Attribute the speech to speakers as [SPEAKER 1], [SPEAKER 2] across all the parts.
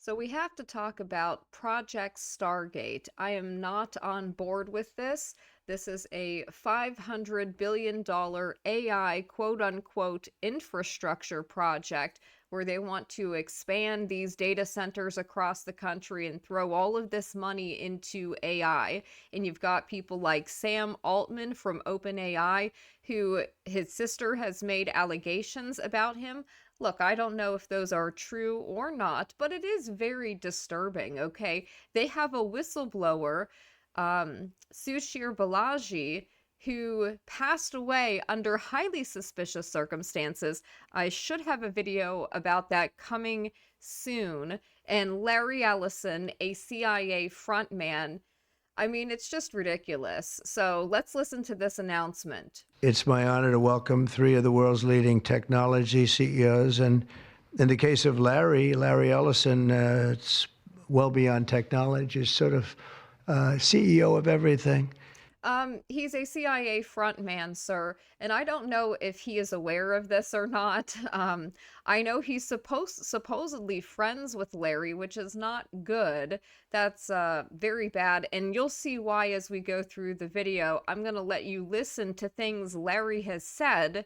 [SPEAKER 1] So we have to talk about Project Stargate. I am not on board with this. This is a $500 billion AI quote unquote infrastructure project where they want to expand these data centers across the country and throw all of this money into AI. And you've got people like Sam Altman from OpenAI, who his sister has made allegations about him. Look, I don't know if those are true or not, but it is very disturbing, okay? They have a whistleblower, Sushir Balaji, who passed away under highly suspicious circumstances. I should have a video about that coming soon. And Larry Ellison, a CIA frontman. I mean, it's just ridiculous. So let's listen to this announcement.
[SPEAKER 2] It's my honor to welcome three of the world's leading technology CEOs. And in the case of Larry Ellison, it's well beyond technology, it's sort of CEO of everything.
[SPEAKER 1] He's a CIA frontman, sir, and I don't know if he is aware of this or not. I know he's supposedly friends with Larry, which is not good. That's very bad, and you'll see why as we go through the video. I'm gonna let you listen to things Larry has said,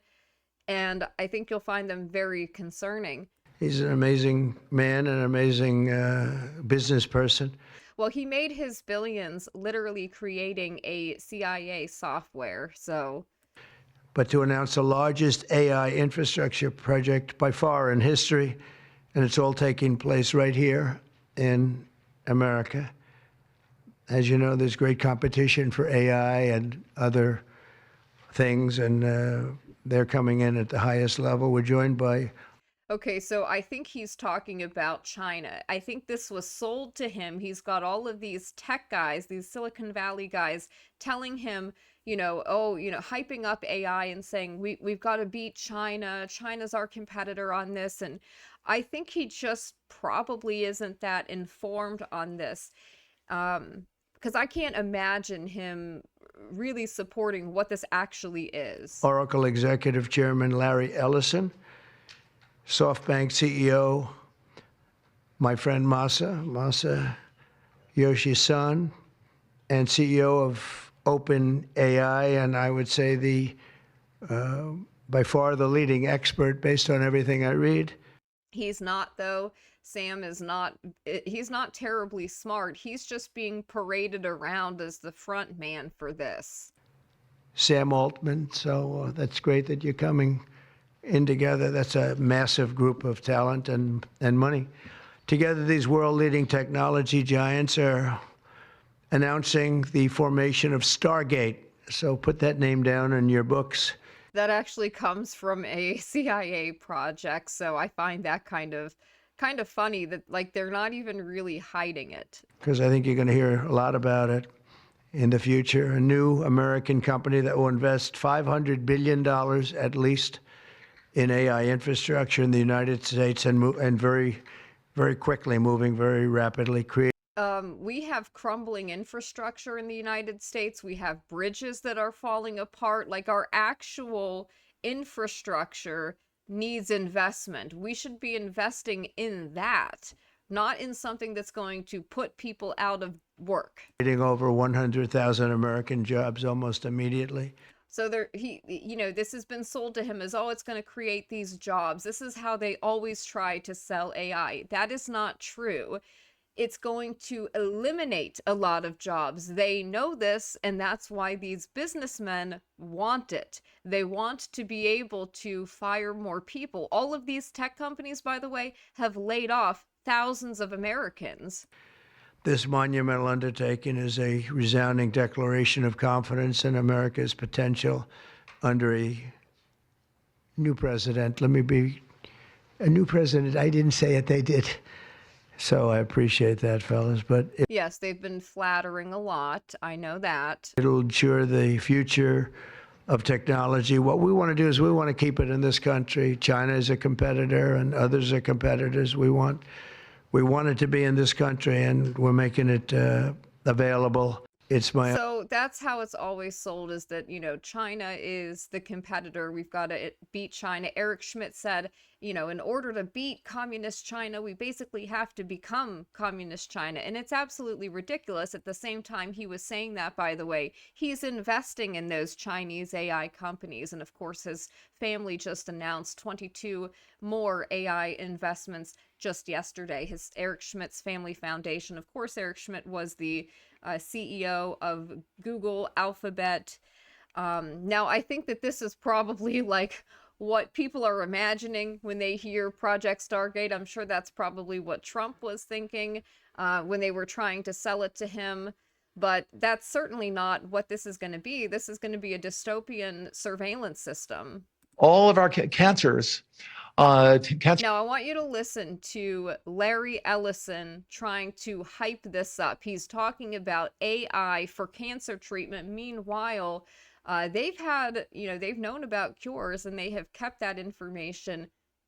[SPEAKER 1] and I think you'll find them very concerning.
[SPEAKER 2] He's an amazing man, an amazing business person.
[SPEAKER 1] Well, he made his billions literally creating a CIA software, so.
[SPEAKER 2] But to announce the largest AI infrastructure project by far in history, and it's all taking place right here in America. As you know, there's great competition for AI and other things, and they're coming in at the highest level. We're joined by
[SPEAKER 1] Okay, so I think he's talking about China. I think this was sold to him. He's got all of these tech guys, these Silicon Valley guys telling him, hyping up AI and saying, we've got to beat China. China's our competitor on this. And I think he just probably isn't that informed on this. Because I can't imagine him really supporting what this actually is.
[SPEAKER 2] Oracle Executive Chairman Larry Ellison, SoftBank CEO, my friend Masa Yoshi-san, and CEO of OpenAI, and I would say by far the leading expert based on everything I read.
[SPEAKER 1] He's not, though. Sam is not, he's not terribly smart. He's just being paraded around as the front man for this.
[SPEAKER 2] Sam Altman, so that's great that you're coming in together. That's a massive group of talent and money. Together, these world-leading technology giants are announcing the formation of Stargate. So put that name down in your books.
[SPEAKER 1] That actually comes from a CIA project, so I find that kind of funny that like they're not even really hiding it.
[SPEAKER 2] Because I think you're going to hear a lot about it in the future. A new American company that will invest $500 billion at least in AI infrastructure in the United States, and very, very quickly, moving very rapidly.
[SPEAKER 1] We have crumbling infrastructure in the United States. We have bridges that are falling apart. Like our actual infrastructure needs investment. We should be investing in that, not in something that's going to put people out of work.
[SPEAKER 2] Creating over 100,000 American jobs almost immediately.
[SPEAKER 1] So this has been sold to him as, oh, it's going to create these jobs. This is how they always try to sell AI. That is not true. It's going to eliminate a lot of jobs. They know this, and that's why these businessmen want it. They want to be able to fire more people. All of these tech companies, by the way, have laid off thousands of Americans.
[SPEAKER 2] This monumental undertaking is a resounding declaration of confidence in America's potential under a new president. Let me be a new president. I didn't say it, they did. So I appreciate that, fellas. But
[SPEAKER 1] yes, they've been flattering a lot. I know that.
[SPEAKER 2] It'll ensure the future of technology. What we want to do is we want to keep it in this country. China is a competitor and others are competitors. We want it to be in this country, and we're making it available.
[SPEAKER 1] So that's how it's always sold, is that, China is the competitor. We've got to beat China. Eric Schmidt said in order to beat communist China, we basically have to become communist China. And it's absolutely ridiculous. At the same time he was saying that, by the way, he's investing in those Chinese AI companies. And of course, his family just announced 22 more AI investments just yesterday. His Eric Schmidt's Family Foundation. Of course, Eric Schmidt was the CEO of Google, Alphabet. Now, I think that this is probably like what people are imagining when they hear Project Stargate. I'm sure that's probably what Trump was thinking when they were trying to sell it to him. But that's certainly not what this is going to be. This is going to be a dystopian surveillance system.
[SPEAKER 3] All of our cancers.
[SPEAKER 1] Now, I want you to listen to Larry Ellison trying to hype this up. He's talking about AI for cancer treatment. Meanwhile, they've known about cures, and they have kept that information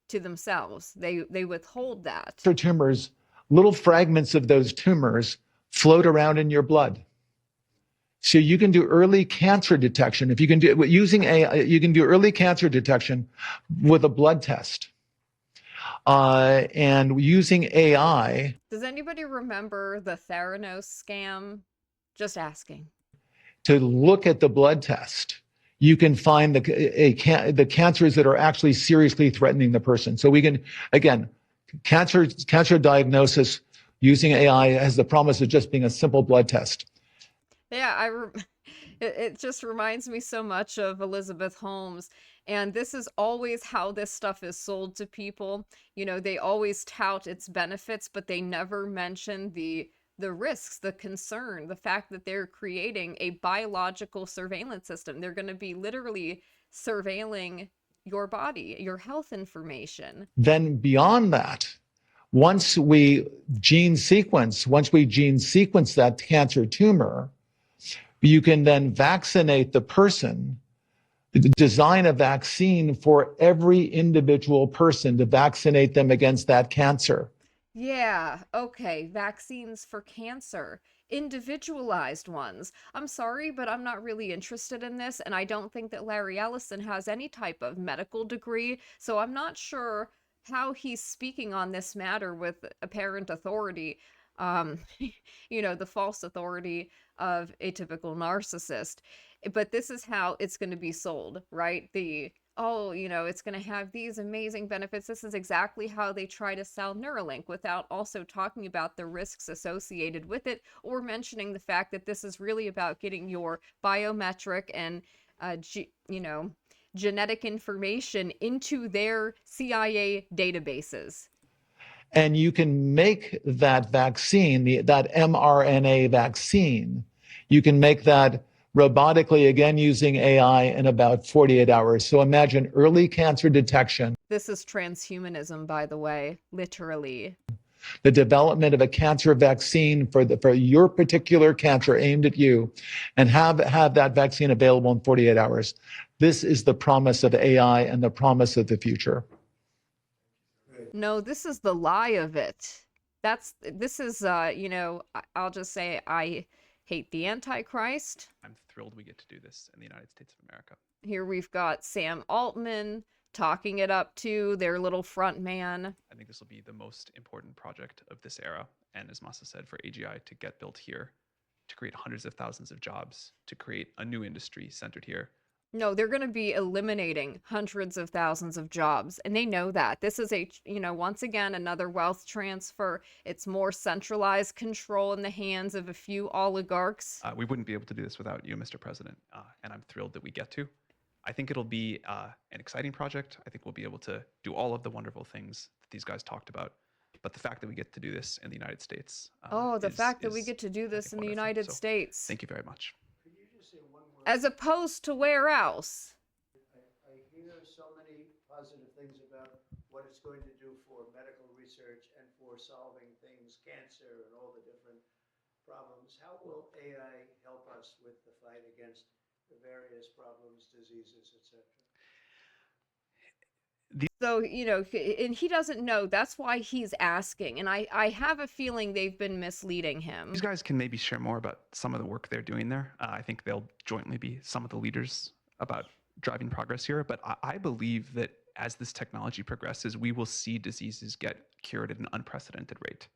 [SPEAKER 1] to themselves. They withhold that.
[SPEAKER 3] Tumors, little fragments of those tumors float around in your blood. So you can do early cancer detection. If you can do it using AI, you can do early cancer detection with a blood test. And using AI.
[SPEAKER 1] Does anybody remember the Theranos scam? Just asking.
[SPEAKER 3] To look at the blood test, you can find the cancers that are actually seriously threatening the person. So we can, again, cancer diagnosis using AI has the promise of just being a simple blood test.
[SPEAKER 1] Yeah, it just reminds me so much of Elizabeth Holmes. And this is always how this stuff is sold to people. They always tout its benefits, but they never mention the risks, the concern, the fact that they're creating a biological surveillance system. They're going to be literally surveilling your body, your health information.
[SPEAKER 3] Then beyond that, once we gene sequence that cancer tumor, you can then vaccinate the person, design a vaccine for every individual person to vaccinate them against that cancer.
[SPEAKER 1] Yeah, okay, vaccines for cancer, individualized ones. I'm sorry, but I'm not really interested in this, and I don't think that Larry Ellison has any type of medical degree, so I'm not sure how he's speaking on this matter with apparent authority. The false authority of a typical narcissist. But this is how it's going to be sold, right? It's going to have these amazing benefits. This is exactly how they try to sell Neuralink without also talking about the risks associated with it, or mentioning the fact that this is really about getting your biometric and, genetic information into their CIA databases.
[SPEAKER 3] And you can make that vaccine, that mRNA vaccine, you can make that robotically, again, using AI in about 48 hours. So imagine early cancer detection.
[SPEAKER 1] This is transhumanism, by the way, literally.
[SPEAKER 3] The development of a cancer vaccine for your particular cancer aimed at you, and have that vaccine available in 48 hours. This is the promise of AI and the promise of the future.
[SPEAKER 1] No, this is the lie of it. I'll just say I hate the Antichrist.
[SPEAKER 4] I'm thrilled we get to do this in the United States of America.
[SPEAKER 1] Here we've got Sam Altman talking it up to their little front man.
[SPEAKER 4] I think this will be the most important project of this era. And as Masa said, for AGI to get built here, to create hundreds of thousands of jobs, to create a new industry centered here.
[SPEAKER 1] No, they're going to be eliminating hundreds of thousands of jobs, and they know that. This is once again, another wealth transfer. It's more centralized control in the hands of a few oligarchs.
[SPEAKER 4] We wouldn't be able to do this without you, Mr. President, and I'm thrilled that we get to. I think it'll be an exciting project. I think we'll be able to do all of the wonderful things that these guys talked about. But the fact that we get to do this in the United States.
[SPEAKER 1] The fact that we get to do this in the United States.
[SPEAKER 4] Thank you very much.
[SPEAKER 1] As opposed to where else?
[SPEAKER 2] I hear so many positive things about what it's going to do for medical research and for solving things, cancer and all the different problems. How will AI help us with the fight against the various problems, diseases, etc.?
[SPEAKER 1] So, and he doesn't know. That's why he's asking. And I have a feeling they've been misleading him.
[SPEAKER 4] These guys can maybe share more about some of the work they're doing there. I think they'll jointly be some of the leaders about driving progress here. But I believe that as this technology progresses, we will see diseases get cured at an unprecedented rate.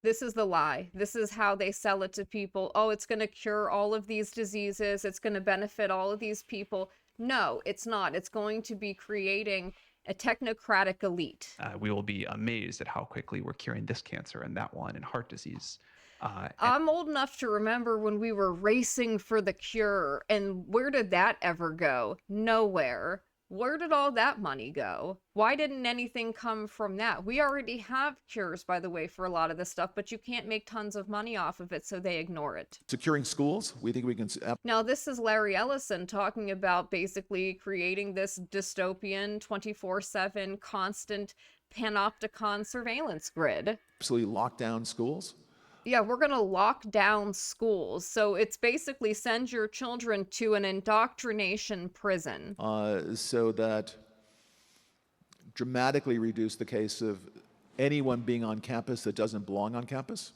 [SPEAKER 1] This is the lie. This is how they sell it to people. Oh, it's going to cure all of these diseases. It's going to benefit all of these people. No, it's not. It's going to be creating a technocratic elite.
[SPEAKER 4] We will be amazed at how quickly we're curing this cancer and that one and heart disease.
[SPEAKER 1] I'm old enough to remember when we were racing for the cure, and where did that ever go? Nowhere. Where did all that money go? Why didn't anything come from that? We already have cures, by the way, for a lot of this stuff, but you can't make tons of money off of it, so they ignore it.
[SPEAKER 5] Securing schools, we think we can.
[SPEAKER 1] Now, this is Larry Ellison talking about basically creating this dystopian 24/7 constant Panopticon surveillance grid.
[SPEAKER 5] Absolutely lock down schools.
[SPEAKER 1] Yeah, we're going to lock down schools. So it's basically send your children to an indoctrination prison.
[SPEAKER 5] So that dramatically reduce the case of anyone being on campus that doesn't belong on campus,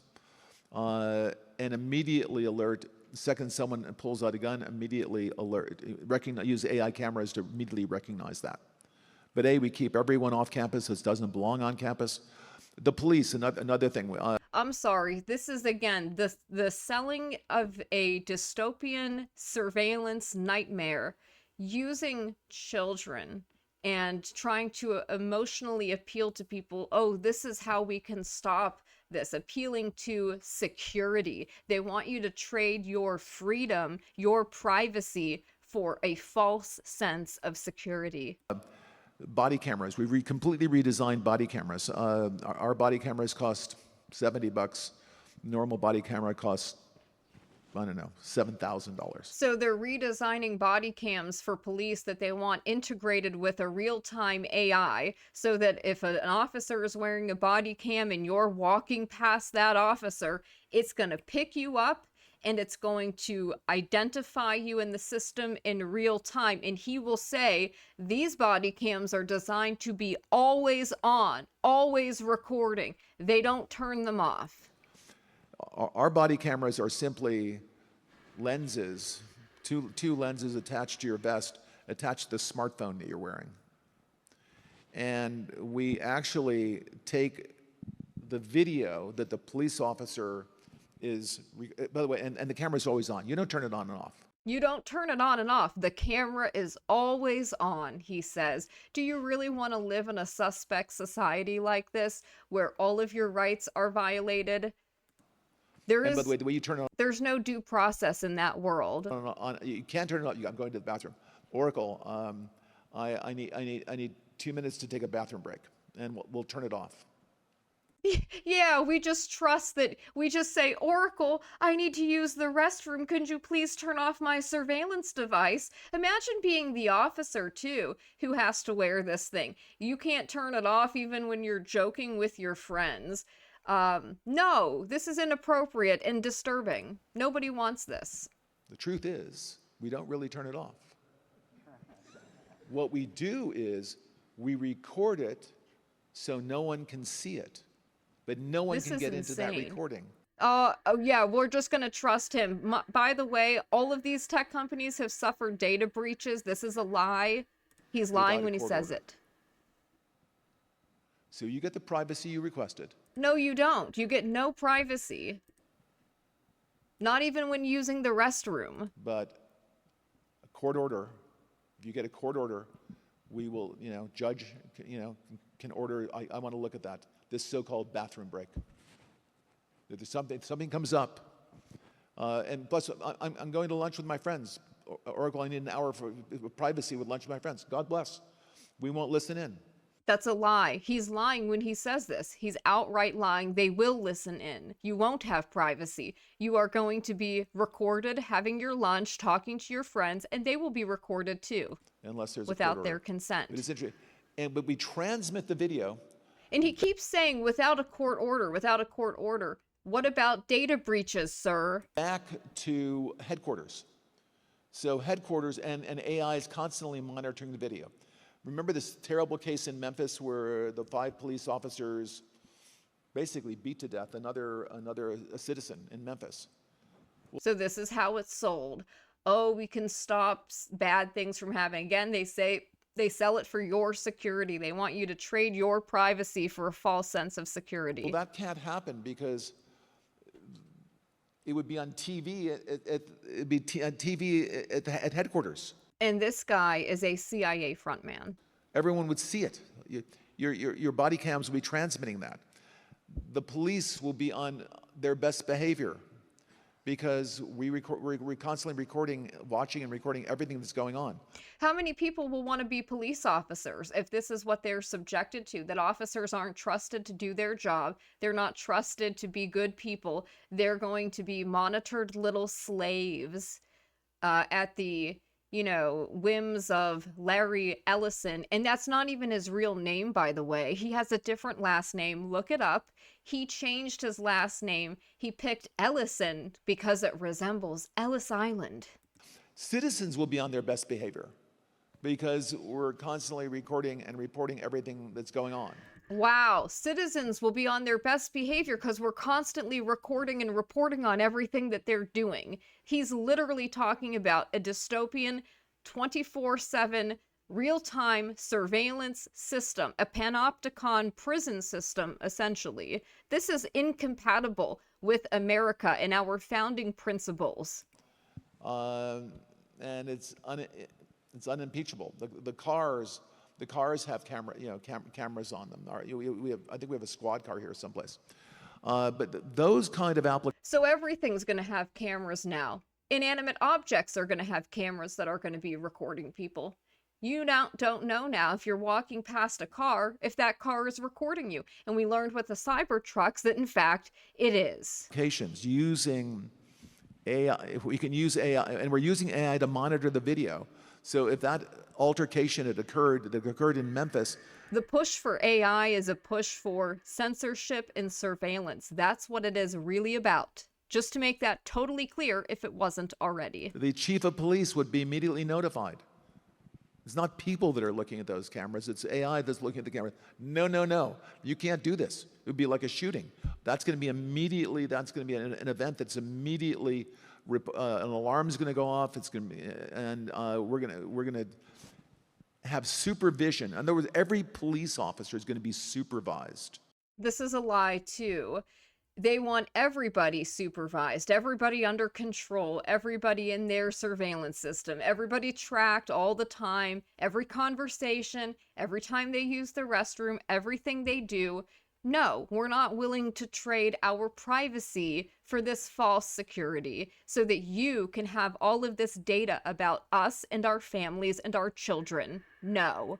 [SPEAKER 5] and immediately alert. The second someone pulls out a gun, immediately alert. Use AI cameras to immediately recognize that. But we keep everyone off campus that doesn't belong on campus. The police, another thing.
[SPEAKER 1] I'm sorry, this is again the selling of a dystopian surveillance nightmare using children and trying to emotionally appeal to people. Oh, this is how we can stop this, appealing to security. They want you to trade your freedom, your privacy for a false sense of security.
[SPEAKER 5] Body cameras. We completely redesigned body cameras. Our body cameras cost $70. Normal body camera costs, I don't know, $7,000.
[SPEAKER 1] So they're redesigning body cams for police that they want integrated with a real-time AI, so that if an officer is wearing a body cam and you're walking past that officer, it's going to pick you up and it's going to identify you in the system in real time. And he will say, these body cams are designed to be always on, always recording. They don't turn them off.
[SPEAKER 5] Our body cameras are simply lenses, two lenses attached to your vest, attached to the smartphone that you're wearing. And we actually take the video that the police officer is, by the way, and the camera's always on. You don't turn it on and off.
[SPEAKER 1] You don't turn it on and off. The camera is always on, he says. Do you really want to live in a suspect society like this, where all of your rights are violated?
[SPEAKER 5] And by the way, the way you turn it on,
[SPEAKER 1] there's no due process in that world.
[SPEAKER 5] You can't turn it on. I'm going to the bathroom. Oracle, I need 2 minutes to take a bathroom break, and we'll turn it off.
[SPEAKER 1] Yeah, we just trust that. We just say, Oracle, I need to use the restroom. Could you please turn off my surveillance device? Imagine being the officer, too, who has to wear this thing. You can't turn it off even when you're joking with your friends. No, this is inappropriate and disturbing. Nobody wants this.
[SPEAKER 5] The truth is, we don't really turn it off. What we do is we record it so no one can see it. But no one can get into that recording.
[SPEAKER 1] Oh, yeah, we're just going to trust him. By the way, all of these tech companies have suffered data breaches. This is a lie. He's lying when he says it.
[SPEAKER 5] So you get the privacy you requested.
[SPEAKER 1] No, you don't. You get no privacy. Not even when using the restroom.
[SPEAKER 5] But a court order, if you get a court order, we will, judge, can order, I want to look at that. This so-called bathroom break. If there's something comes up, and plus I'm going to lunch with my friends. Oracle, I need an hour for privacy with lunch with my friends. God bless. We won't listen in.
[SPEAKER 1] That's a lie. He's lying when he says this. He's outright lying. They will listen in. You won't have privacy. You are going to be recorded having your lunch, talking to your friends, and they will be recorded too.
[SPEAKER 5] Unless there's
[SPEAKER 1] without their consent.
[SPEAKER 5] It is interesting. But we transmit the video.
[SPEAKER 1] And he keeps saying, without a court order, without a court order. What about data breaches, sir?
[SPEAKER 5] Back to headquarters. So headquarters and AI is constantly monitoring the video. Remember this terrible case in Memphis where the 5 police officers basically beat to death another citizen in Memphis.
[SPEAKER 1] So this is how it's sold. Oh, we can stop bad things from happening. Again, they say They sell it for your security. They want you to trade your privacy for a false sense of security.
[SPEAKER 5] Well, that can't happen because it would be on TV on TV at headquarters.
[SPEAKER 1] And this guy is a CIA frontman.
[SPEAKER 5] Everyone would see it. Your body cams will be transmitting that. The police will be on their best behavior because we're constantly recording, watching and recording everything that's going on.
[SPEAKER 1] How many people will want to be police officers if this is what they're subjected to? That officers aren't trusted to do their job. They're not trusted to be good people. They're going to be monitored little slaves at the, whims of Larry Ellison. And that's not even his real name, by the way. He has a different last name. Look it up. He changed his last name. He picked Ellison because it resembles Ellis Island.
[SPEAKER 5] Citizens will be on their best behavior because we're constantly recording and reporting everything that's going on.
[SPEAKER 1] Wow, citizens will be on their best behavior because we're constantly recording and reporting on everything that they're doing. He's literally talking about a dystopian 24/7 real-time surveillance system, a Panopticon prison system, essentially. This is incompatible with America and our founding principles.
[SPEAKER 5] And it's unimpeachable. The cars have cameras on them. I think we have a squad car here someplace. But those kind of applications.
[SPEAKER 1] So everything's going to have cameras now. Inanimate objects are going to have cameras that are going to be recording people. You don't know now if you're walking past a car, if that car is recording you. And we learned with the Cybertrucks that, in fact, it is.
[SPEAKER 5] Using AI, if we can use AI, and we're using AI to monitor the video. So if that altercation that occurred in Memphis.
[SPEAKER 1] The push for AI is a push for censorship and surveillance. That's what it is really about. Just to make that totally clear if it wasn't already.
[SPEAKER 5] The chief of police would be immediately notified. It's not people that are looking at those cameras. It's AI that's looking at the camera. No. You can't do this. It would be like a shooting. That's going to be immediately, an event that's immediately, an alarm is going to go off. It's going to be, and we're going to have supervision. In other words, every police officer is going to be supervised.
[SPEAKER 1] This is a lie, too. They want everybody supervised, everybody under control, everybody in their surveillance system, everybody tracked all the time, every conversation, every time they use the restroom, everything they do. No, we're not willing to trade our privacy for this false security so that you can have all of this data about us and our families and our children. No.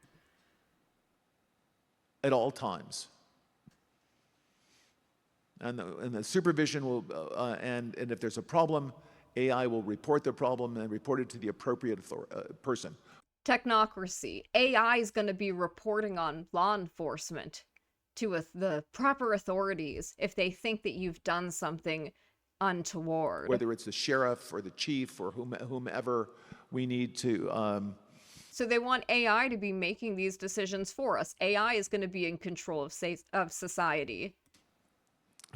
[SPEAKER 5] At all times. And the supervision will, and if there's a problem, AI will report the problem and report it to the appropriate person.
[SPEAKER 1] Technocracy. AI is going to be reporting on law enforcement to the proper authorities if they think that you've done something untoward.
[SPEAKER 5] Whether it's the sheriff or the chief or whomever, we need to...
[SPEAKER 1] So they want AI to be making these decisions for us. AI is going to be in control of society.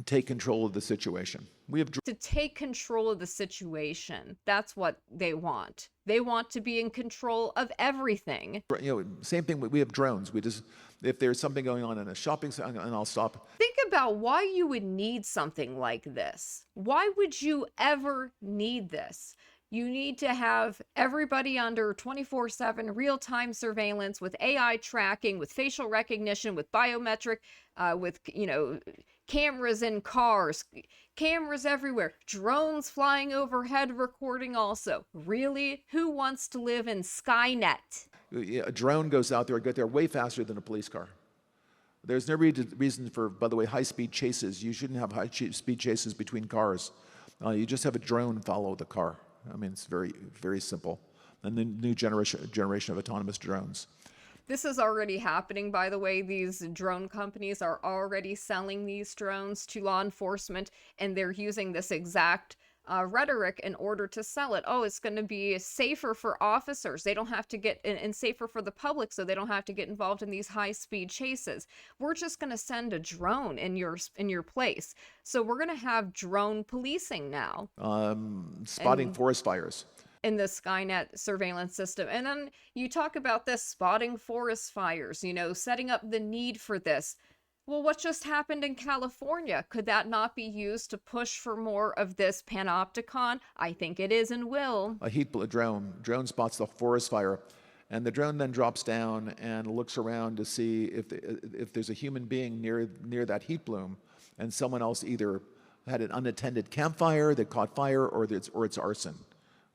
[SPEAKER 5] Take control of the situation.
[SPEAKER 1] To take control of the situation. That's what they want. They want to be in control of everything.
[SPEAKER 5] Same thing. We have drones. If there's something going on in a shopping center, and I'll stop.
[SPEAKER 1] Think about why you would need something like this. Why would you ever need this? You need to have everybody under 24/7 real-time surveillance with AI tracking, with facial recognition, with biometric, with, cameras in cars, cameras everywhere, drones flying overhead recording also. Really? Who wants to live in Skynet?
[SPEAKER 5] A drone goes out there, get there way faster than a police car. There's no reason for, by the way, high-speed chases. You shouldn't have high-speed chases between cars. You just have a drone follow the car. I mean, it's very, very simple. And the new generation of autonomous drones.
[SPEAKER 1] This is already happening, by the way. These drone companies are already selling these drones to law enforcement, and they're using this exact rhetoric in order to sell it. Oh, it's going to be safer for officers. They don't have to get, and safer for the public, so they don't have to get involved in these high-speed chases. We're just going to send a drone in your place. So we're going to have drone policing now.
[SPEAKER 5] Spotting forest fires.
[SPEAKER 1] in the Skynet surveillance system. And then you talk about this spotting forest fires, setting up the need for this. Well, what just happened in California? Could that not be used to push for more of this Panopticon? I think it is and will.
[SPEAKER 5] A drone spots the forest fire, and the drone then drops down and looks around to see if there's a human being near that heat plume, and someone else either had an unattended campfire that caught fire, or it's arson.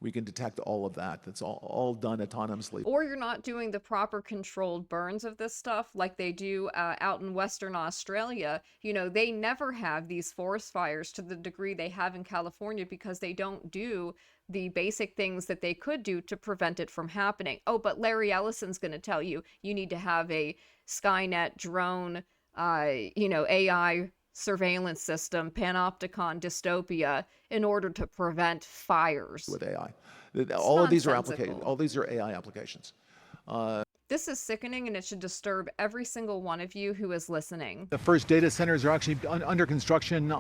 [SPEAKER 5] We can detect all of that. That's all done autonomously.
[SPEAKER 1] Or you're not doing the proper controlled burns of this stuff like they do out in Western Australia. They never have these forest fires to the degree they have in California because they don't do the basic things that they could do to prevent it from happening. Oh, but Larry Ellison's going to tell you need to have a Skynet drone, AI surveillance system, Panopticon, Dystopia, in order to prevent fires.
[SPEAKER 5] With AI. All of these are applications. All these are AI applications.
[SPEAKER 1] This is sickening, and it should disturb every single one of you who is listening.
[SPEAKER 3] The first data centers are actually under construction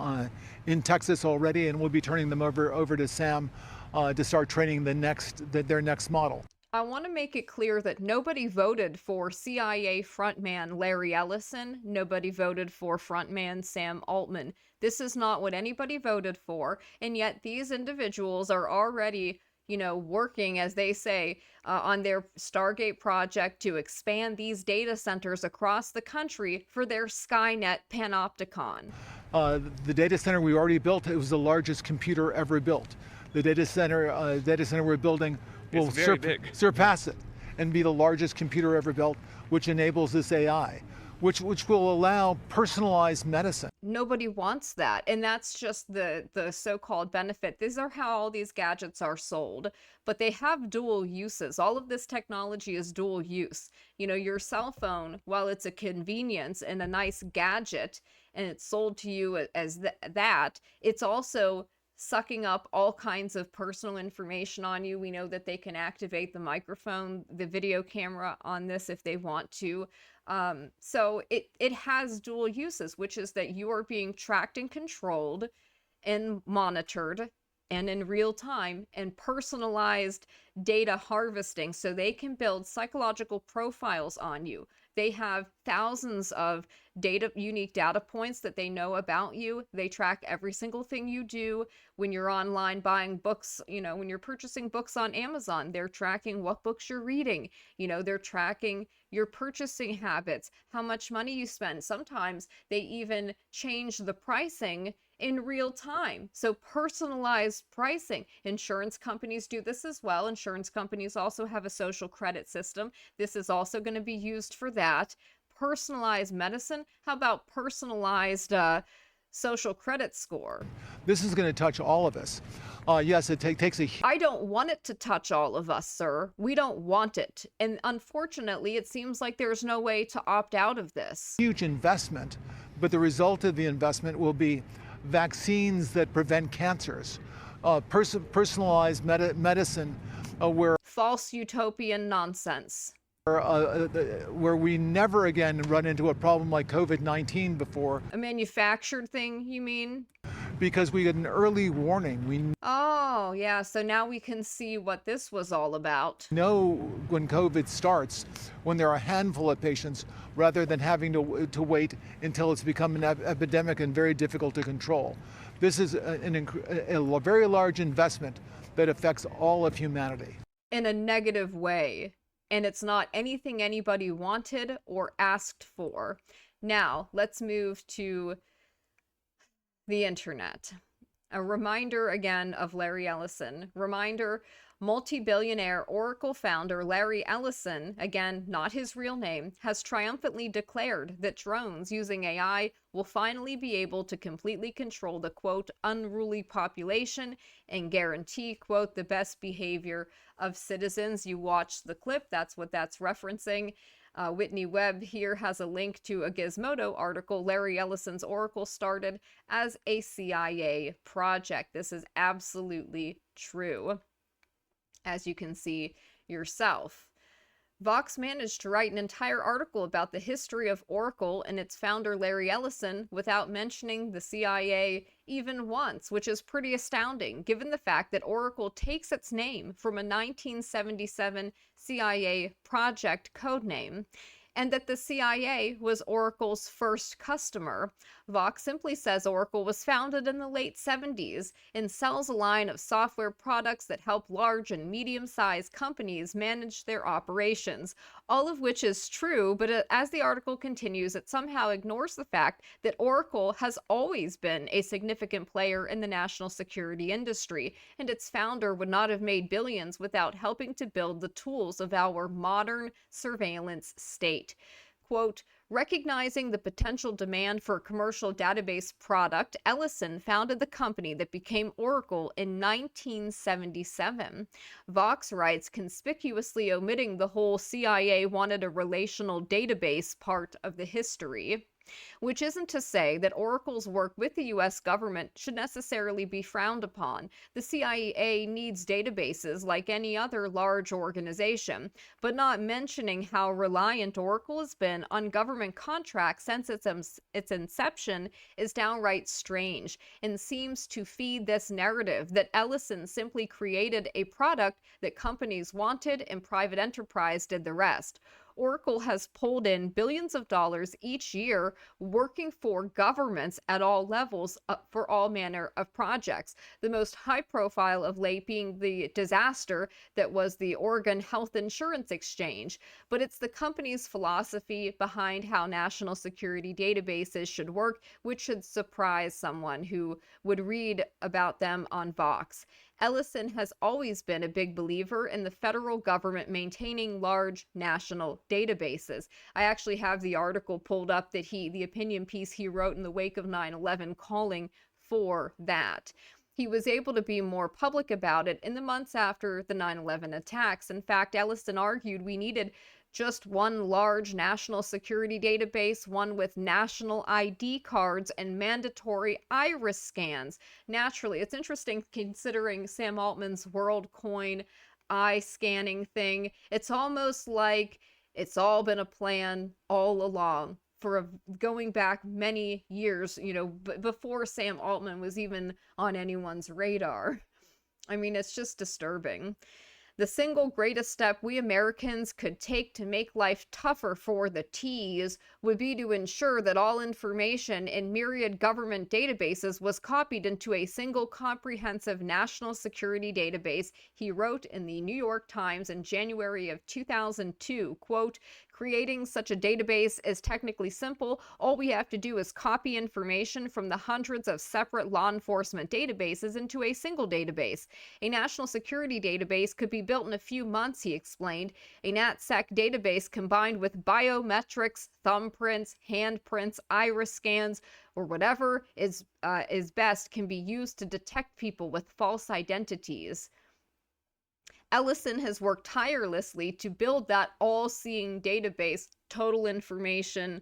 [SPEAKER 3] in Texas already, and we'll be turning them over to Sam to start training their next model.
[SPEAKER 1] I want to make it clear that nobody voted for CIA frontman Larry Ellison. Nobody voted for frontman Sam Altman. This is not what anybody voted for, and yet these individuals are already, working, as they say, on their Stargate project to expand these data centers across the country for their Skynet Panopticon.
[SPEAKER 3] The data center we already built, it was the largest computer ever built. The data center we're building will surpass it and be the largest computer ever built, which enables this AI, which will allow personalized medicine.
[SPEAKER 1] Nobody wants that, and that's just the so-called benefit. These are how all these gadgets are sold, but they have dual uses. All of this technology is dual use. Your cell phone, while it's a convenience and a nice gadget, and it's sold to you as that, it's also sucking up all kinds of personal information on you. We know that they can activate the microphone, the video camera on this if they want to. So it has dual uses, which is that you are being tracked and controlled and monitored and in real time, and personalized data harvesting so they can build psychological profiles on you. They have thousands of unique data points that they know about you. They track every single thing you do. When you're online buying books, when you're purchasing books on Amazon, they're tracking what books you're reading. They're tracking your purchasing habits, how much money you spend. Sometimes they even change the pricing in real time. So personalized pricing. Insurance companies do this as well. Insurance companies also have a social credit system. This is also going to be used for that. Personalized medicine. How about personalized social credit score?
[SPEAKER 3] This is going to touch all of us. Yes, it takes a...
[SPEAKER 1] I don't want it to touch all of us, sir. We don't want it. And unfortunately, it seems like there's no way to opt out of this.
[SPEAKER 3] Huge investment, but the result of the investment will be vaccines that prevent cancers, personalized medicine where...
[SPEAKER 1] False utopian nonsense.
[SPEAKER 3] Where we never again run into a problem like COVID-19 before.
[SPEAKER 1] A manufactured thing, you mean?
[SPEAKER 3] Because we get an early warning.
[SPEAKER 1] Oh, yeah, so now we can see what this was all about.
[SPEAKER 3] Know when COVID starts, when there are a handful of patients, rather than having to wait until it's become an epidemic and very difficult to control. This is a very large investment that affects all of humanity.
[SPEAKER 1] In a negative way. And it's not anything anybody wanted or asked for. Now, let's move to the internet. A reminder again of Larry Ellison. Reminder, multi-billionaire Oracle founder Larry Ellison, again, not his real name, has triumphantly declared that drones using AI will finally be able to completely control the, quote, unruly population and guarantee, quote, the best behavior of citizens. You watch the clip, that's what that's referencing. Whitney Webb here has a link to a Gizmodo article. Larry Ellison's Oracle started as a CIA project. This is absolutely true, as you can see yourself. Vox managed to write an entire article about the history of Oracle and its founder Larry Ellison without mentioning the CIA even once, which is pretty astounding given the fact that Oracle takes its name from a 1977 CIA project codename, and that the CIA was Oracle's first customer. Vox simply says Oracle was founded in the late 70s and sells a line of software products that help large and medium-sized companies manage their operations, all of which is true, but as the article continues, it somehow ignores the fact that Oracle has always been a significant player in the national security industry, and its founder would not have made billions without helping to build the tools of our modern surveillance state. Quote, recognizing the potential demand for a commercial database product, Ellison founded the company that became Oracle in 1977. Vox writes, conspicuously omitting the whole CIA wanted a relational database part of the history. Which isn't to say that Oracle's work with the US government should necessarily be frowned upon. The CIA needs databases like any other large organization, but not mentioning how reliant Oracle has been on government contracts since its inception is downright strange and seems to feed this narrative that Ellison simply created a product that companies wanted and private enterprise did the rest. Oracle has pulled in billions of dollars each year working for governments at all levels for all manner of projects. The most high profile of late being the disaster that was the Oregon Health Insurance Exchange. But it's the company's philosophy behind how national security databases should work, which should surprise someone who would read about them on Vox. Ellison has always been a big believer in the federal government maintaining large national databases. I actually have the article pulled up that the opinion piece he wrote in the wake of 9/11 calling for that. He was able to be more public about it in the months after the 9/11 attacks. In fact, Ellison argued we needed just one large national security database, one with national ID cards and mandatory iris scans. Naturally, it's interesting considering Sam Altman's WorldCoin eye scanning thing. It's almost like it's all been a plan all along going back many years, before Sam Altman was even on anyone's radar. I mean, it's just disturbing. The single greatest step we Americans could take to make life tougher for the T's would be to ensure that all information in myriad government databases was copied into a single comprehensive national security database, he wrote in the New York Times in January of 2002, quote, creating such a database is technically simple. All we have to do is copy information from the hundreds of separate law enforcement databases into a single database. A national security database could be built in a few months, he explained. A NatSec database combined with biometrics, thumbprints, handprints, iris scans, or whatever is best can be used to detect people with false identities. Ellison has worked tirelessly to build that all-seeing database, total information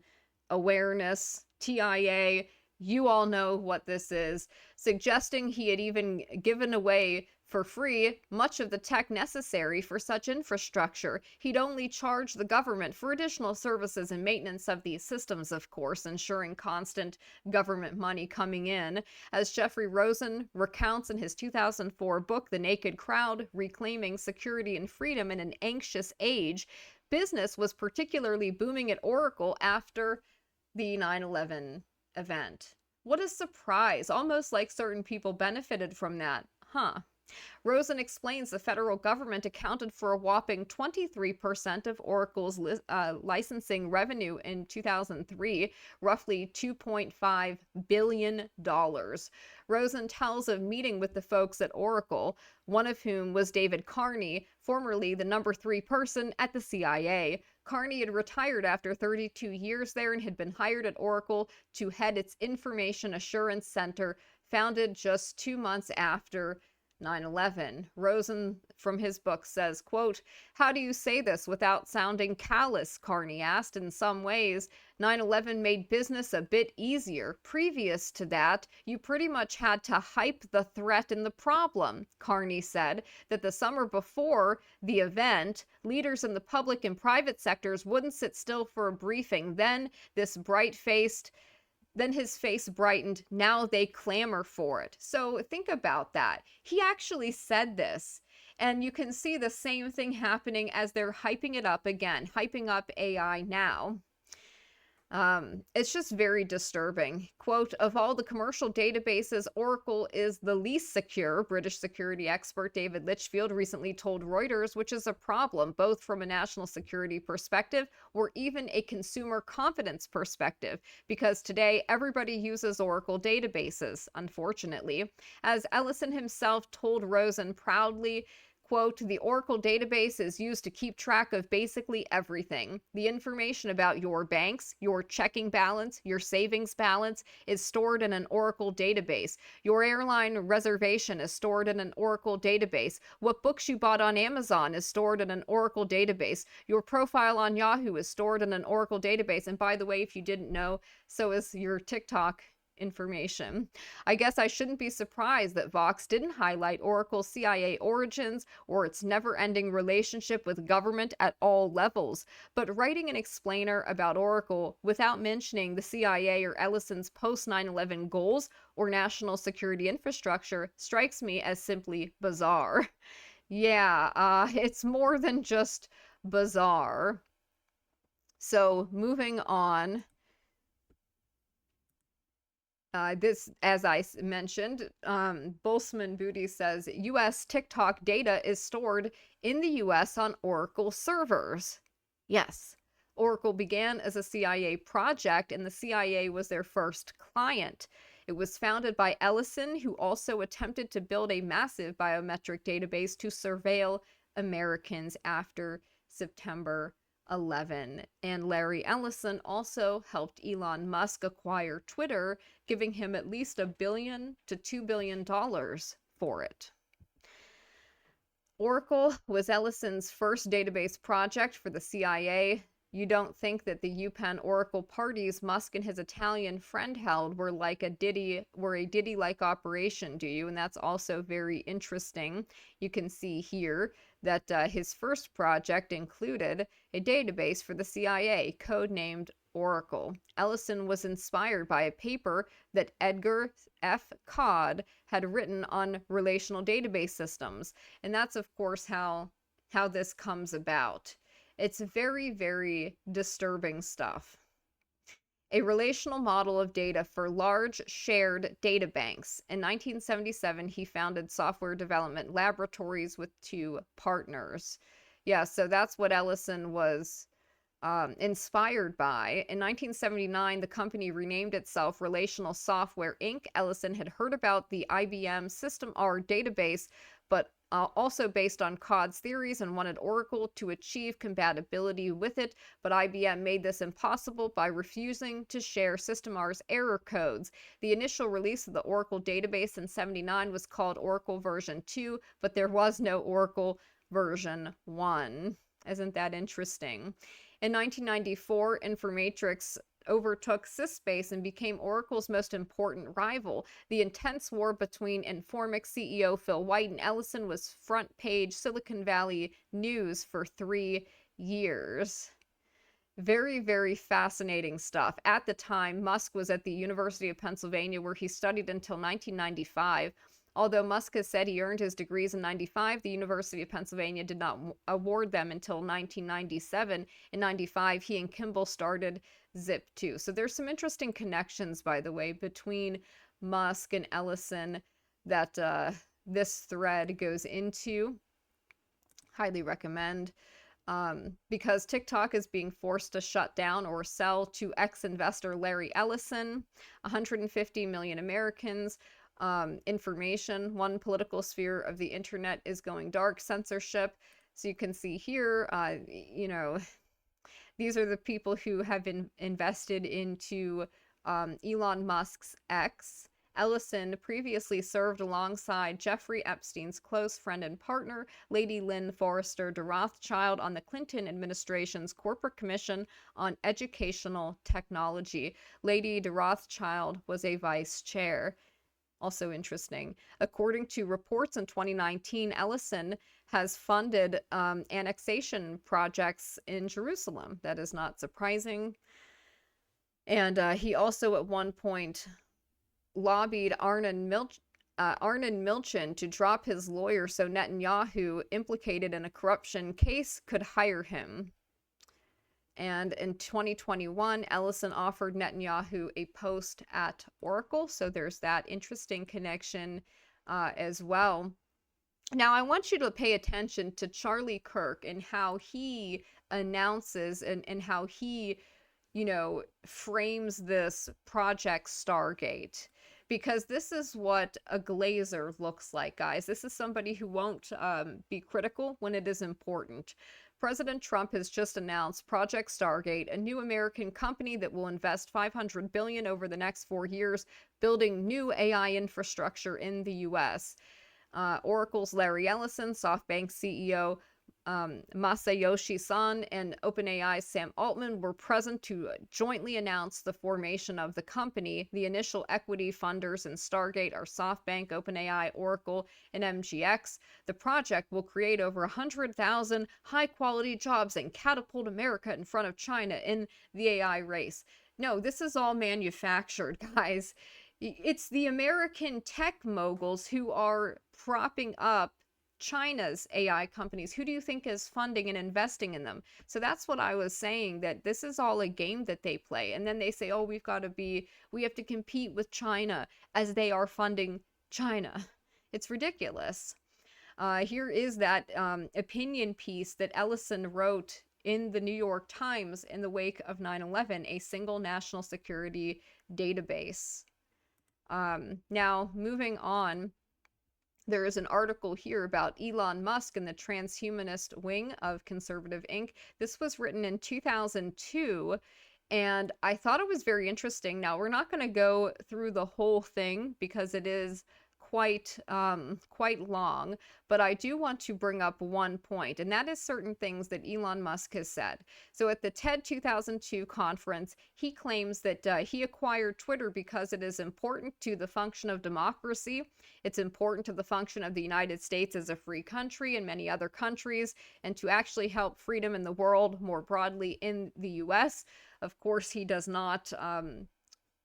[SPEAKER 1] awareness, TIA. You all know what this is, suggesting he had even given away for free much of the tech necessary for such infrastructure. He'd only charge the government for additional services and maintenance of these systems, of course, ensuring constant government money coming in. As Jeffrey Rosen recounts in his 2004 book, The Naked Crowd, Reclaiming Security and Freedom in an Anxious Age, business was particularly booming at Oracle after the 9/11 event. What a surprise, almost like certain people benefited from that, huh? Rosen explains the federal government accounted for a whopping 23% of Oracle's licensing revenue in 2003, roughly $2.5 billion. Rosen tells of meeting with the folks at Oracle, one of whom was David Carney, formerly the number 3 person at the CIA. Carney had retired after 32 years there and had been hired at Oracle to head its Information Assurance Center, founded just 2 months after 9/11. Rosen, from his book, says, quote, "How do you say this without sounding callous?" Carney asked. "In some ways, 9/11 made business a bit easier. Previous to that, you pretty much had to hype the threat and the problem." Carney said that the summer before the event, leaders in the public and private sectors wouldn't sit still for a briefing. Then his face brightened. Now they clamor for it. So think about that. He actually said this. And you can see the same thing happening as they're hyping it up again, hyping up AI now. It's just very disturbing. Quote, "Of all the commercial databases, Oracle is the least secure," British security expert David Litchfield recently told Reuters, which is a problem, both from a national security perspective or even a consumer confidence perspective, because today everybody uses Oracle databases, unfortunately. As Ellison himself told Rosen proudly, quote, "The Oracle database is used to keep track of basically everything. The information about your banks, your checking balance, your savings balance is stored in an Oracle database. Your airline reservation is stored in an Oracle database. What books you bought on Amazon is stored in an Oracle database. Your profile on Yahoo is stored in an Oracle database." And by the way, if you didn't know, so is your TikTok information. I guess I shouldn't be surprised that Vox didn't highlight Oracle's CIA origins or its never-ending relationship with government at all levels, but writing an explainer about Oracle without mentioning the CIA or Ellison's post-9/11 goals or national security infrastructure strikes me as simply bizarre. Yeah, it's more than just bizarre. So moving on. This, as I mentioned, Boltzmann Booty says U.S. TikTok data is stored in the U.S. on Oracle servers. Yes, Oracle began as a CIA project, and the CIA was their first client. It was founded by Ellison, who also attempted to build a massive biometric database to surveil Americans after September 11. And Larry Ellison also helped Elon Musk acquire Twitter, giving him at least $1 billion to $2 billion for it. Oracle was Ellison's first database project for the CIA. You don't think that the UPenn Oracle parties Musk and his Italian friend held were a Diddy-like operation, do you? And that's also very interesting. You can see here that his first project included a database for the CIA, codenamed Oracle. Ellison was inspired by a paper that Edgar F. Codd had written on relational database systems. And that's, of course, how this comes about. It's very, very disturbing stuff. A relational model of data for large shared data banks. In 1977, he founded software development laboratories with 2 partners. Yeah, so that's what Ellison was inspired by. In 1979, the company renamed itself Relational Software Inc. Ellison had heard about the IBM System R database, but also based on Codd's theories, and wanted Oracle to achieve compatibility with it, but IBM made this impossible by refusing to share System R's error codes. The initial release of the Oracle database in '79 was called Oracle version 2, but there was no Oracle version 1. Isn't that interesting? In 1994, Informatrix overtook Syspace and became Oracle's most important rival. The intense war between Informix CEO Phil White and Ellison was front page Silicon Valley news for 3 years. Very, very fascinating stuff. At the time, Musk was at the University of Pennsylvania, where he studied until 1995. Although Musk has said he earned his degrees in '95, the University of Pennsylvania did not award them until 1997. In '95, he and Kimball started Zip2. So there's some interesting connections, by the way, between Musk and Ellison that this thread goes into. Highly recommend. Because TikTok is being forced to shut down or sell to ex-investor Larry Ellison, 150 million Americans. Information, one political sphere of the internet is going dark, censorship. So you can see here, these are the people who have been invested into Elon Musk's X, Ellison previously served alongside Jeffrey Epstein's close friend and partner, Lady Lynn Forrester de Rothschild, on the Clinton administration's Corporate Commission on Educational Technology. Lady de Rothschild was a vice chair. Also interesting. According to reports in 2019, Ellison has funded annexation projects in Jerusalem. That is not surprising. And he also at one point lobbied Arnon Milchan to drop his lawyer so Netanyahu, implicated in a corruption case, could hire him. And in 2021, Ellison offered Netanyahu a post at Oracle. So there's that interesting connection as well. Now, I want you to pay attention to Charlie Kirk and how he announces and how he, frames this Project Stargate. Because this is what a glazer looks like, guys. This is somebody who won't be critical when it is important. President Trump has just announced Project Stargate, a new American company that will invest $500 billion over the next 4 years, building new AI infrastructure in the U.S. Oracle's Larry Ellison, SoftBank CEO Masayoshi Son, and OpenAI's Sam Altman were present to jointly announce the formation of the company. The initial equity funders in Stargate are SoftBank, OpenAI, Oracle, and MGX. The project will create over 100,000 high-quality jobs and catapult America in front of China in the AI race. No, this is all manufactured, guys. It's the American tech moguls who are propping up China's AI companies. Who do you think is funding and investing in them? So that's what I was saying, that this is all a game that they play. And then they say, oh, we have to compete with China as they are funding China. It's ridiculous. Here is that opinion piece that Ellison wrote in the New York Times in the wake of 9/11, a single national security database. Now, moving on, there is an article here about Elon Musk and the transhumanist wing of Conservative Inc. This was written in 2002, and I thought it was very interesting. Now, we're not going to go through the whole thing because it is quite long, but I do want to bring up one point, and that is certain things that Elon Musk has said. So at the TED 2002 conference, he claims that he acquired Twitter because it is important to the function of democracy. It's important to the function of the United States as a free country and many other countries, and to actually help freedom in the world more broadly in the US. Of course, he does not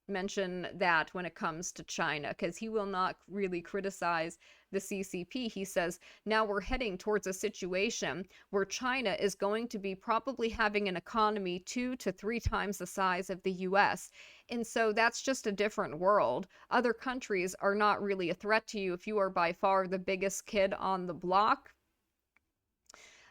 [SPEAKER 1] mention that when it comes to China, because he will not really criticize the CCP. He says, now we're heading towards a situation where China is going to be probably having an economy 2 to 3 times the size of the US. And so that's just a different world. Other countries are not really a threat to you if you are by far the biggest kid on the block.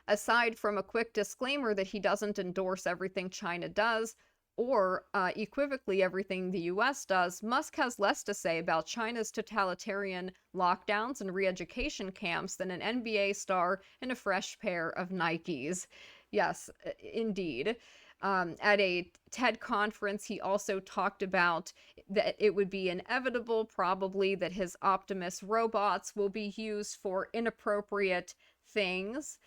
[SPEAKER 1] Aside from a quick disclaimer that he doesn't endorse everything China does, or equivocally everything the US does, Musk has less to say about China's totalitarian lockdowns and re-education camps than an NBA star and a fresh pair of Nikes. Yes, indeed. At a TED conference, he also talked about that it would be inevitable, probably, that his Optimus robots will be used for inappropriate things.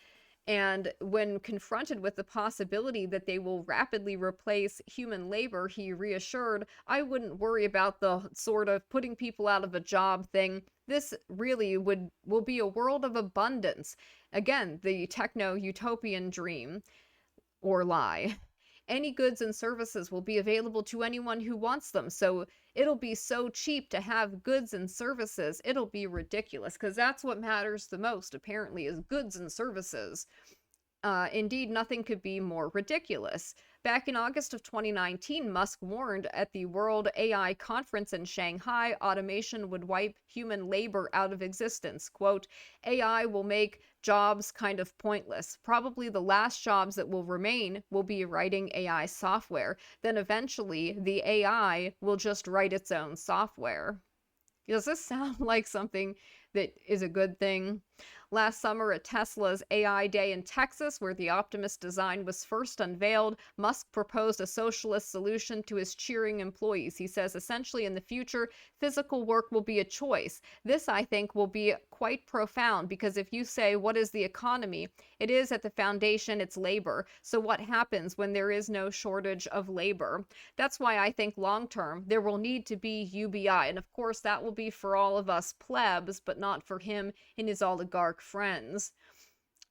[SPEAKER 1] And when confronted with the possibility that they will rapidly replace human labor, he reassured, I wouldn't worry about the sort of putting people out of a job thing. This really will be a world of abundance. Again, the techno-utopian dream or lie. Any goods and services will be available to anyone who wants them. So it'll be so cheap to have goods and services. It'll be ridiculous, because that's what matters the most, apparently, is goods and services. Indeed, nothing could be more ridiculous. Back in August of 2019, Musk warned at the World AI Conference in Shanghai, automation would wipe human labor out of existence. Quote, AI will make jobs kind of pointless. Probably the last jobs that will remain will be writing AI software. Then eventually, the AI will just write its own software. Does this sound like something that is a good thing. Last summer at Tesla's AI Day in Texas, where the Optimus design was first unveiled, Musk proposed a socialist solution to his cheering employees. He says, essentially, in the future, physical work will be a choice. This, I think, will be quite profound, because if you say, what is the economy? It is at the foundation, it's labor. So what happens when there is no shortage of labor? That's why I think long term, there will need to be UBI. And of course, that will be for all of us plebs, but not for him and his oligarch friends.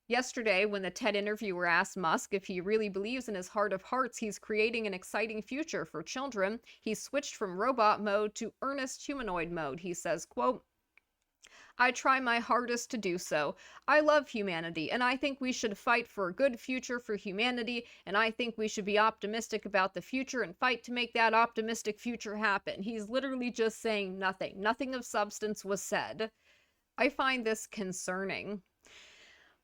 [SPEAKER 1] Yesterday, when the TED interviewer asked Musk if he really believes in his heart of hearts he's creating an exciting future for children, he switched from robot mode to earnest humanoid mode. He says, quote, I try my hardest to do so. I love humanity, and I think we should fight for a good future for humanity, and I think we should be optimistic about the future and fight to make that optimistic future happen. He's literally just saying nothing. Nothing of substance was said. I find this concerning.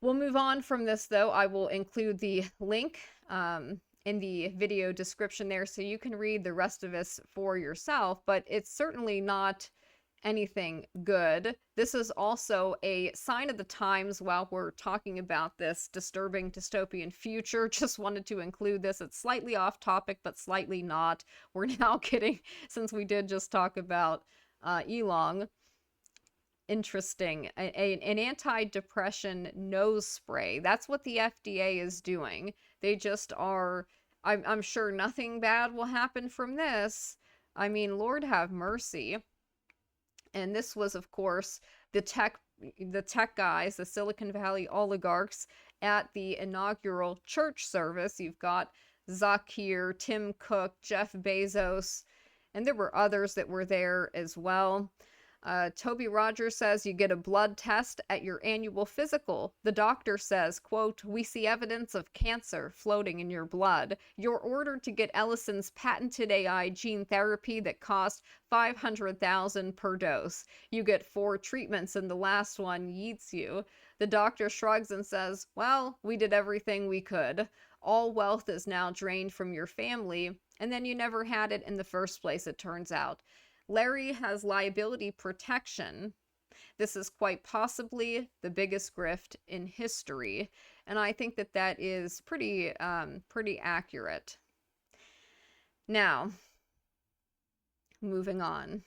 [SPEAKER 1] We'll move on from this, though. I will include the link in the video description there so you can read the rest of this for yourself, but it's certainly not anything good. This is also a sign of the times while we're talking about this disturbing dystopian future. Just wanted to include this. It's slightly off topic, but slightly not. We're now getting, since we did just talk about Elon, interesting, an anti-depression nose spray. That's what the FDA is doing. They just are, I'm sure nothing bad will happen from this. I mean, Lord have mercy. And this was, of course, the tech guys, the Silicon Valley oligarchs at the inaugural church service. You've got Zakir, Tim Cook, Jeff Bezos, and there were others that were there as well. Toby Rogers says you get a blood test at your annual physical. The doctor says, quote, we see evidence of cancer floating in your blood. You're ordered to get Ellison's patented AI gene therapy that cost $500,000 per dose. You get 4 treatments and the last one yeets you. The doctor shrugs and says, well, we did everything we could. All wealth is now drained from your family, and then you never had it in the first place, it turns out. Larry has liability protection. This is quite possibly the biggest grift in history, and I think that that is pretty accurate. Now, moving on.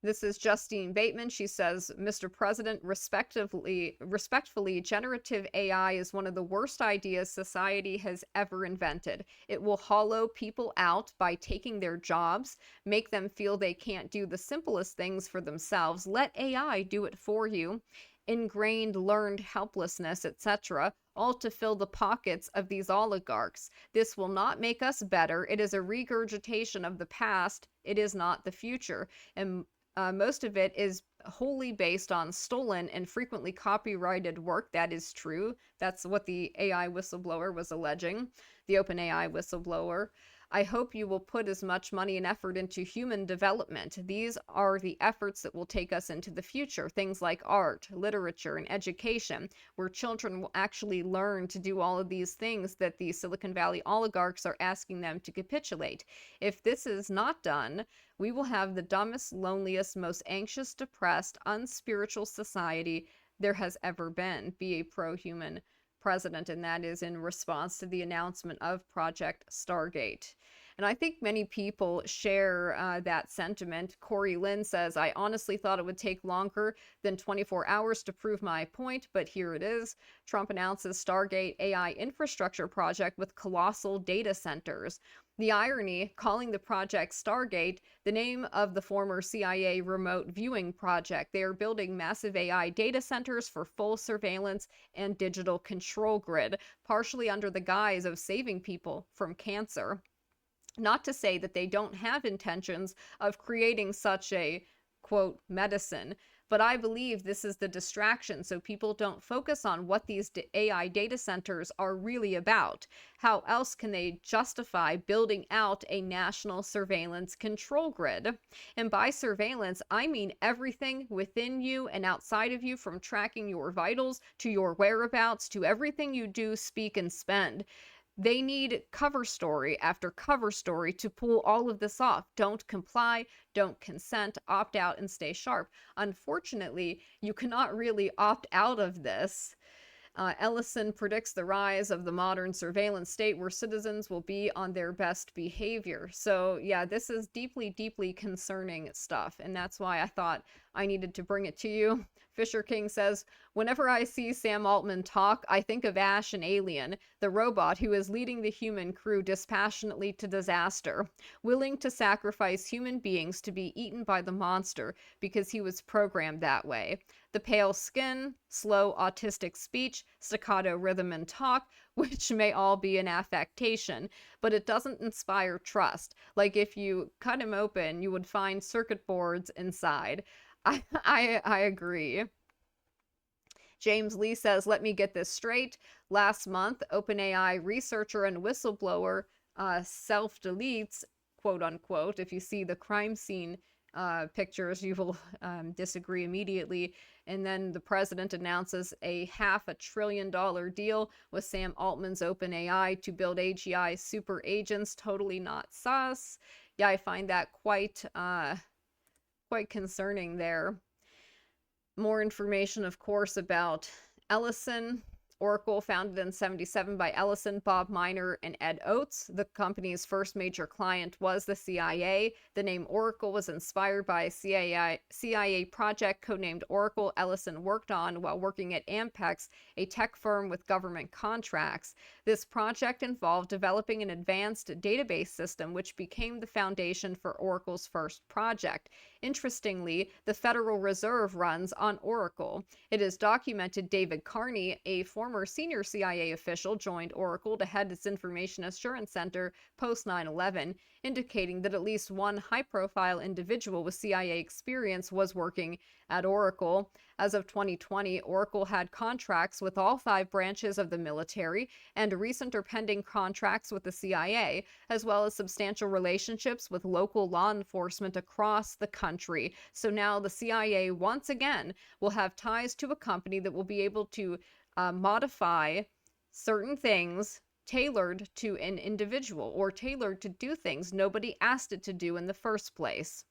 [SPEAKER 1] This is Justine Bateman. She says, Mr. President, respectfully, generative AI is one of the worst ideas society has ever invented. It will hollow people out by taking their jobs, make them feel they can't do the simplest things for themselves. Let AI do it for you. Ingrained learned helplessness, etc., all to fill the pockets of these oligarchs. This will not make us better. It is a regurgitation of the past. It is not the future. And most of it is wholly based on stolen and frequently copyrighted work. That is true. That's what the AI whistleblower was alleging, the OpenAI whistleblower. I hope you will put as much money and effort into human development. These are the efforts that will take us into the future. Things like art, literature, and education, where children will actually learn to do all of these things that the Silicon Valley oligarchs are asking them to capitulate. If this is not done, we will have the dumbest, loneliest, most anxious, depressed, unspiritual society there has ever been. Be a pro-human president, and that is in response to the announcement of Project Stargate. And I think many people share that sentiment. Corey Lynn says, I honestly thought it would take longer than 24 hours to prove my point, but here it is. Trump announces Stargate AI infrastructure project with colossal data centers. The irony, calling the project Stargate the name of the former CIA remote viewing project. They are building massive AI data centers for full surveillance and digital control grid, partially under the guise of saving people from cancer. Not to say that they don't have intentions of creating such a, quote, medicine, but I believe this is the distraction so people don't focus on what these AI data centers are really about. How else can they justify building out a national surveillance control grid? And by surveillance, I mean everything within you and outside of you, from tracking your vitals to your whereabouts to everything you do, speak, and spend. They need cover story after cover story to pull all of this off. Don't comply, don't consent, opt out, and stay sharp. Unfortunately, you cannot really opt out of this. Ellison predicts the rise of the modern surveillance state where citizens will be on their best behavior. So, yeah, this is deeply, deeply concerning stuff, and that's why I thought I needed to bring it to you. Fisher King says, whenever I see Sam Altman talk, I think of Ash and Alien, the robot who is leading the human crew dispassionately to disaster, willing to sacrifice human beings to be eaten by the monster because he was programmed that way. The pale skin, slow autistic speech, staccato rhythm and talk, which may all be an affectation, but it doesn't inspire trust. Like if you cut him open, you would find circuit boards inside. I agree. James Lee says, let me get this straight. Last month, OpenAI researcher and whistleblower self-deletes, quote unquote. If you see the crime scene pictures, you will disagree immediately. And then the president announces a $500 billion deal with Sam Altman's OpenAI to build AGI super agents. Totally not sus. Yeah, I find that quite concerning there. More information, of course, about Ellison. Oracle, founded in '77 by Ellison, Bob Miner, and Ed Oates. The company's first major client was the CIA. The name Oracle was inspired by a CIA project codenamed Oracle Ellison worked on while working at Ampex, a tech firm with government contracts. This project involved developing an advanced database system which became the foundation for Oracle's first project. Interestingly, the Federal Reserve runs on Oracle. It is documented David Carney, a former senior CIA official, joined Oracle to head its Information Assurance Center post 9/11, indicating that at least one high-profile individual with CIA experience was working at Oracle. As of 2020, Oracle had contracts with all 5 branches of the military and recent or pending contracts with the CIA, as well as substantial relationships with local law enforcement across the country. So now the CIA, once again, will have ties to a company that will be able to modify certain things tailored to an individual or tailored to do things nobody asked it to do in the first place.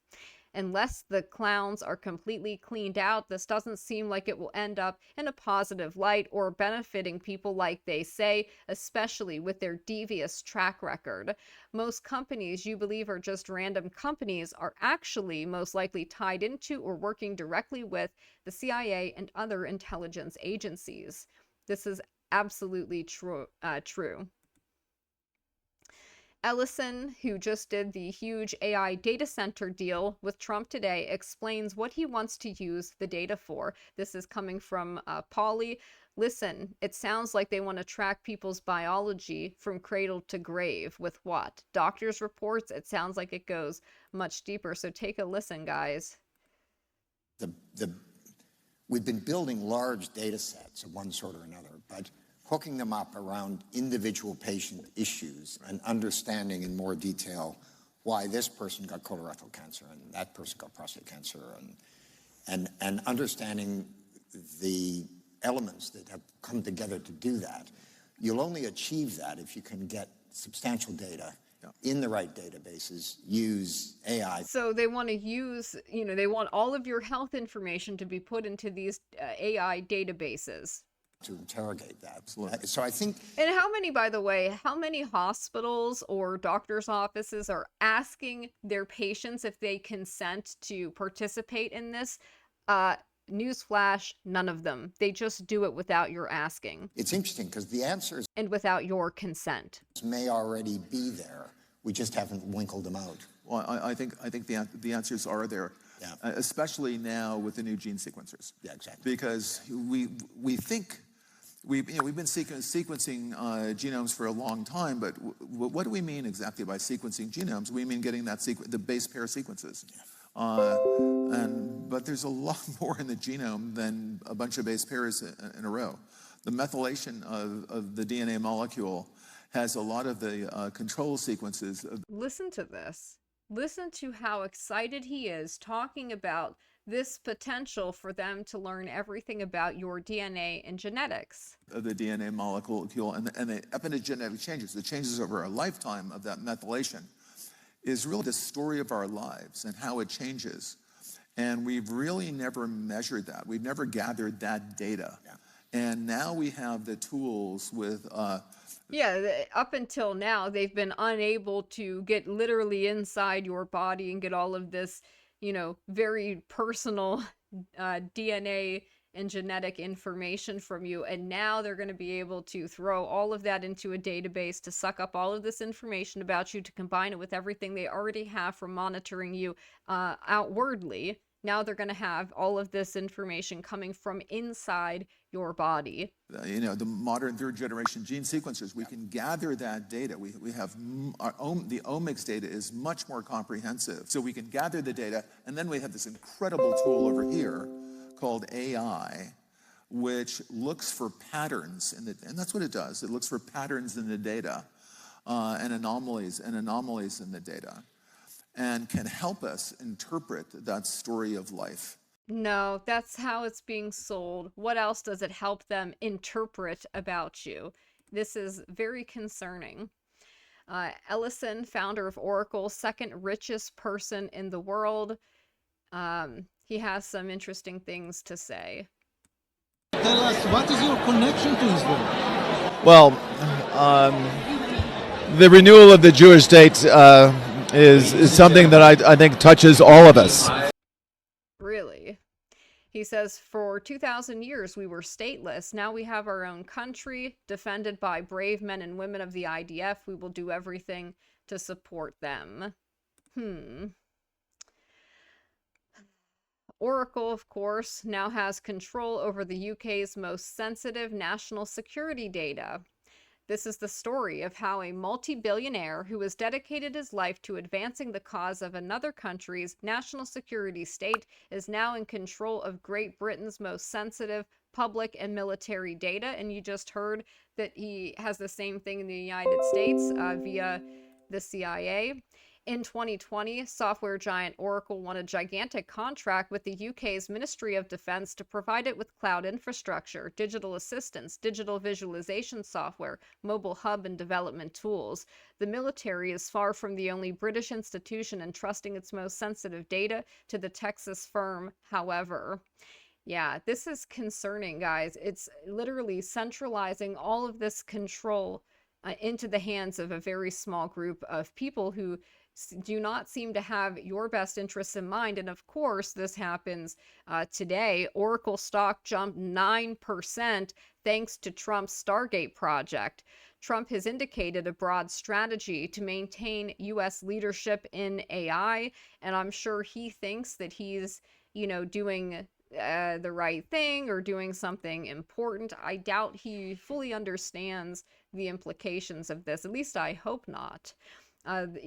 [SPEAKER 1] Unless the clowns are completely cleaned out, this doesn't seem like it will end up in a positive light or benefiting people like they say, especially with their devious track record. Most companies you believe are just random companies are actually most likely tied into or working directly with the CIA and other intelligence agencies. This is absolutely true. Ellison, who just did the huge AI data center deal with Trump today, explains what he wants to use the data for. This is coming from Pauly. Listen, it sounds like they want to track people's biology from cradle to grave. With what? Doctors' reports? It sounds like it goes much deeper. So take a listen, guys.
[SPEAKER 6] We've been building large data sets of one sort or another, but hooking them up around individual patient issues and understanding in more detail why this person got colorectal cancer and that person got prostate cancer, and understanding the elements that have come together to do that. You'll only achieve that if you can get substantial data in the right databases, use AI.
[SPEAKER 1] So they want to use, they want all of your health information to be put into these AI databases.
[SPEAKER 6] To interrogate that. Absolutely. So I think...
[SPEAKER 1] And how many, by the way, how many hospitals or doctors' offices are asking their patients if they consent to participate in this? Newsflash, none of them. They just do it without your asking.
[SPEAKER 6] It's interesting because the answers...
[SPEAKER 1] And without your consent.
[SPEAKER 6] ...may already be there. We just haven't winkled them out.
[SPEAKER 5] Well, I think the answers are there.
[SPEAKER 6] Yeah.
[SPEAKER 5] Especially now with the new gene sequencers.
[SPEAKER 6] Yeah, exactly.
[SPEAKER 5] Because we think we've been sequencing genomes for a long time, but what do we mean exactly by sequencing genomes? We mean getting that the base pair sequences. Yeah. But there's a lot more in the genome than a bunch of base pairs in a row. The methylation of the DNA molecule has a lot of the control sequences.
[SPEAKER 1] Listen to this. Listen to how excited he is talking about this potential for them to learn everything about your DNA and genetics.
[SPEAKER 5] Of the DNA molecule and the epigenetic changes, the changes over a lifetime of that methylation, is really the story of our lives and how it changes. And we've really never measured that. We've never gathered that data. Yeah. And now we have the tools with...
[SPEAKER 1] up until now, they've been unable to get literally inside your body and get all of this, very personal DNA and genetic information from you. And now they're going to be able to throw all of that into a database to suck up all of this information about you, to combine it with everything they already have from monitoring you outwardly. Now they're going to have all of this information coming from inside your body.
[SPEAKER 5] The modern third-generation gene sequencers, we can gather that data. We have the omics data is much more comprehensive. So we can gather the data, and then we have this incredible tool over here called AI, which looks for patterns, and that's what it does. It looks for patterns in the data and anomalies in the data, and can help us interpret that story of life.
[SPEAKER 1] No, that's how it's being sold. What else does it help them interpret about you? This is very concerning. Ellison, founder of Oracle, second richest person in the world. He has some interesting things to say.
[SPEAKER 7] Tell us, what is your connection to Israel?
[SPEAKER 3] Well, the renewal of the Jewish state is something that I think touches all of us.
[SPEAKER 1] Really? He says, for 2,000 years we were stateless. Now we have our own country, defended by brave men and women of the IDF. We will do everything to support them. Oracle, of course, now has control over the UK's most sensitive national security data. This is the story of how a multi-billionaire who has dedicated his life to advancing the cause of another country's national security state is now in control of Great Britain's most sensitive public and military data. And you just heard that he has the same thing in the United States via the CIA. In 2020, software giant Oracle won a gigantic contract with the UK's Ministry of Defence to provide it with cloud infrastructure, digital assistance, digital visualization software, mobile hub and development tools. The military is far from the only British institution entrusting its most sensitive data to the Texas firm, however. Yeah, this is concerning, guys. It's literally centralizing all of this control into the hands of a very small group of people who do not seem to have your best interests in mind. And of course, this happens today. Oracle stock jumped 9% thanks to Trump's Stargate project. Trump has indicated a broad strategy to maintain U.S. leadership in AI, and I'm sure he thinks that he's, doing the right thing or doing something important. I doubt he fully understands the implications of this. At least I hope not. And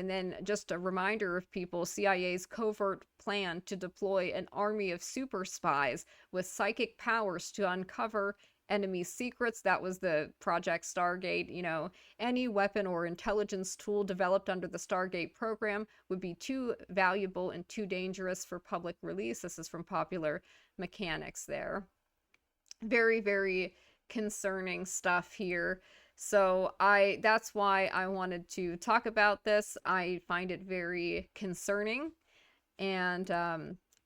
[SPEAKER 1] then just a reminder of people, CIA's covert plan to deploy an army of super spies with psychic powers to uncover enemy secrets. That was the Project Stargate. Any weapon or intelligence tool developed under the Stargate program would be too valuable and too dangerous for public release. This is from Popular Mechanics there. Very, very concerning stuff here. So that's why I wanted to talk about this. I find it very concerning, and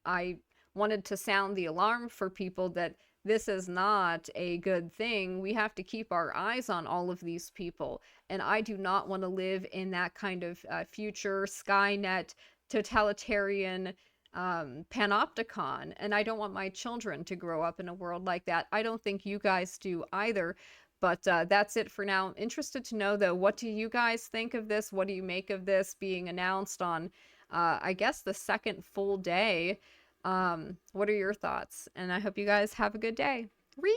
[SPEAKER 1] I wanted to sound the alarm for people that this is not a good thing. We have to keep our eyes on all of these people, and I do not want to live in that kind of future Skynet totalitarian panopticon, and I don't want my children to grow up in a world like that. I don't think you guys do either. But that's it for now. I'm interested to know, though, what do you guys think of this? What do you make of this being announced on, I guess, the second full day? What are your thoughts? And I hope you guys have a good day. Whee!